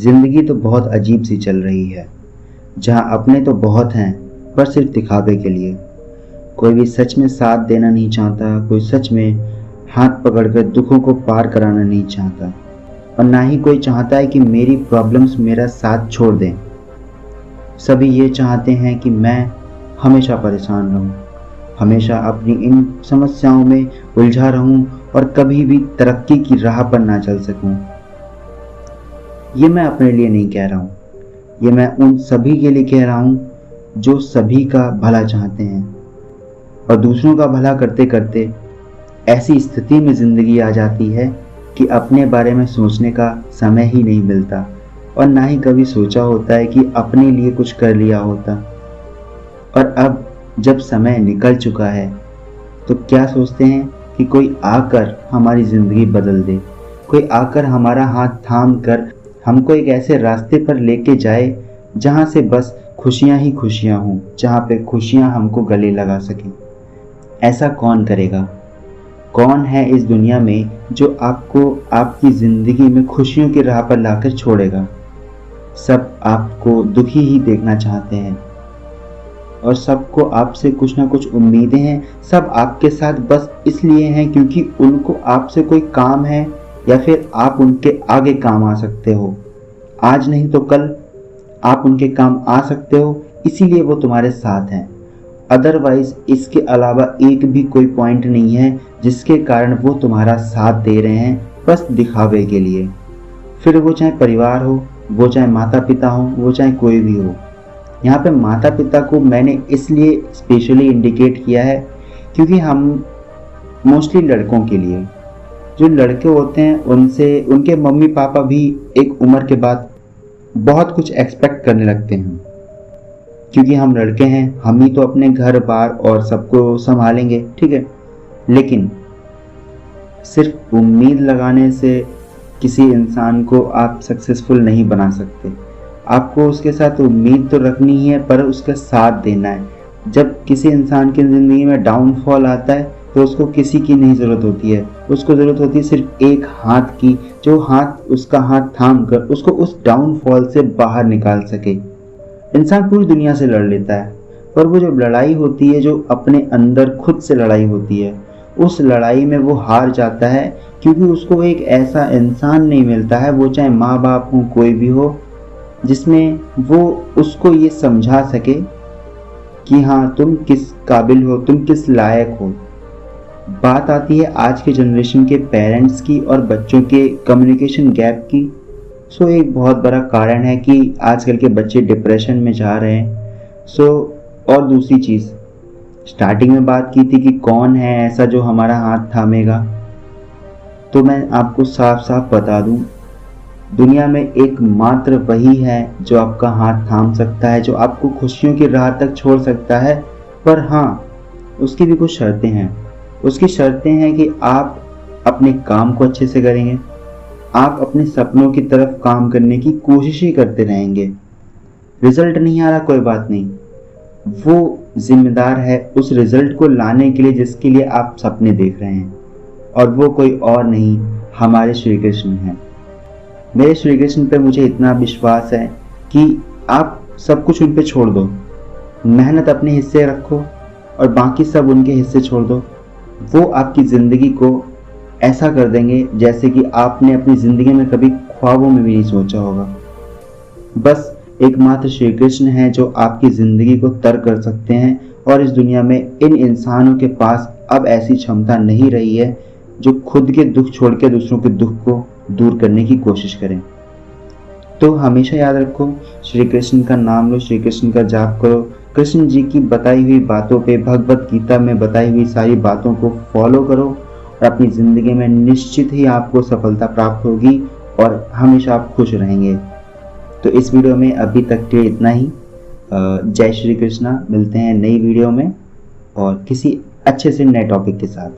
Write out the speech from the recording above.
ज़िंदगी तो बहुत अजीब सी चल रही है, जहाँ अपने तो बहुत हैं पर सिर्फ दिखावे के लिए। कोई भी सच में साथ देना नहीं चाहता, कोई सच में हाथ पकड़कर दुखों को पार कराना नहीं चाहता, और ना ही कोई चाहता है कि मेरी प्रॉब्लम्स मेरा साथ छोड़ दें। सभी ये चाहते हैं कि मैं हमेशा परेशान रहूं, हमेशा अपनी इन समस्याओं में उलझा रहूं और कभी भी तरक्की की राह पर ना चल सकूं। ये मैं अपने लिए नहीं कह रहा हूँ, ये मैं उन सभी के लिए कह रहा हूँ जो सभी का भला चाहते हैं और दूसरों का भला करते करते ऐसी स्थिति में ज़िंदगी आ जाती है कि अपने बारे में सोचने का समय ही नहीं मिलता और ना ही कभी सोचा होता है कि अपने लिए कुछ कर लिया होता। और अब जब समय निकल चुका है तो क्या सोचते हैं कि कोई आकर हमारी ज़िंदगी बदल दे, कोई आकर हमारा हाथ थाम कर हमको एक ऐसे रास्ते पर लेके जाए जहाँ से बस खुशियाँ ही खुशियाँ हों, जहाँ पे खुशियाँ हमको गले लगा सकें। ऐसा कौन करेगा? कौन है इस दुनिया में जो आपको आपकी ज़िंदगी में खुशियों की राह पर लाकर छोड़ेगा? सब आपको दुखी ही देखना चाहते हैं और सबको आपसे कुछ ना कुछ उम्मीदें हैं। सब आपके साथ बस इसलिए हैं क्योंकि उनको आपसे कोई काम है या फिर आप उनके आगे काम आ सकते हो। आज नहीं तो कल आप उनके काम आ सकते हो, इसीलिए वो तुम्हारे साथ हैं। अदरवाइज इसके अलावा एक भी कोई पॉइंट नहीं है जिसके कारण वो तुम्हारा साथ दे रहे हैं, बस दिखावे के लिए। फिर वो चाहे परिवार हो, वो चाहे माता पिता हो, वो चाहे कोई भी हो। यहाँ पे माता पिता को मैंने इसलिए स्पेशली इंडिकेट किया है क्योंकि हम मोस्टली लड़कों के लिए, जो लड़के होते हैं उनसे उनके मम्मी पापा भी एक उम्र के बाद बहुत कुछ एक्सपेक्ट करने लगते हैं, क्योंकि हम लड़के हैं, हम ही तो अपने घर बार और सबको संभालेंगे, ठीक है। लेकिन सिर्फ उम्मीद लगाने से किसी इंसान को आप सक्सेसफुल नहीं बना सकते। आपको उसके साथ उम्मीद तो रखनी ही है पर उसका साथ देना है। जब किसी इंसान की ज़िंदगी में डाउनफॉल आता है तो उसको किसी की नहीं ज़रूरत होती है, उसको ज़रूरत होती है सिर्फ एक हाथ की, जो हाथ उसका हाथ थाम कर उसको उस डाउनफॉल से बाहर निकाल सके। इंसान पूरी दुनिया से लड़ लेता है पर वो जो लड़ाई होती है, जो अपने अंदर खुद से लड़ाई होती है, उस लड़ाई में वो हार जाता है क्योंकि उसको एक ऐसा इंसान नहीं मिलता है, वो चाहे माँ बाप हो कोई भी हो, जिसमें वो उसको ये समझा सके कि हाँ तुम किस काबिल हो, तुम किस लायक हो। बात आती है आज के जनरेशन के पेरेंट्स की और बच्चों के कम्युनिकेशन गैप की। सो एक बहुत बड़ा कारण है कि आजकल के बच्चे डिप्रेशन में जा रहे हैं। और दूसरी चीज़, स्टार्टिंग में बात की थी कि कौन है ऐसा जो हमारा हाथ थामेगा, तो मैं आपको साफ साफ बता दूं, दुनिया में एकमात्र वही है जो आपका हाथ थाम सकता है, जो आपको खुशियों की राह तक छोड़ सकता है। पर हाँ, उसकी भी कुछ शर्तें हैं। उसकी शर्तें हैं कि आप अपने काम को अच्छे से करेंगे, आप अपने सपनों की तरफ काम करने की कोशिश ही करते रहेंगे। रिजल्ट नहीं आ रहा कोई बात नहीं, वो जिम्मेदार है उस रिजल्ट को लाने के लिए जिसके लिए आप सपने देख रहे हैं, और वो कोई और नहीं, हमारे श्री कृष्ण हैं। मेरे श्री कृष्ण पे मुझे इतना विश्वास है कि आप सब कुछ उन पे छोड़ दो, मेहनत अपने हिस्से रखो और बाकी सब उनके हिस्से छोड़ दो। वो आपकी ज़िंदगी को ऐसा कर देंगे जैसे कि आपने अपनी ज़िंदगी में कभी ख्वाबों में भी नहीं सोचा होगा। बस एकमात्र श्री कृष्ण है जो आपकी ज़िंदगी को तर कर सकते हैं, और इस दुनिया में इन इंसानों के पास अब ऐसी क्षमता नहीं रही है जो खुद के दुख छोड़ के दूसरों के दुख को दूर करने की कोशिश करें। तो हमेशा याद रखो, श्री कृष्ण का नाम लो, श्री कृष्ण का जाप करो, कृष्ण जी की बताई हुई बातों पे, भगवत गीता में बताई हुई सारी बातों को फॉलो करो और अपनी ज़िंदगी में निश्चित ही आपको सफलता प्राप्त होगी और हमेशा आप खुश रहेंगे। तो इस वीडियो में अभी तक के इतना ही। जय श्री कृष्णा। मिलते हैं नई वीडियो में और किसी अच्छे से नए टॉपिक के साथ।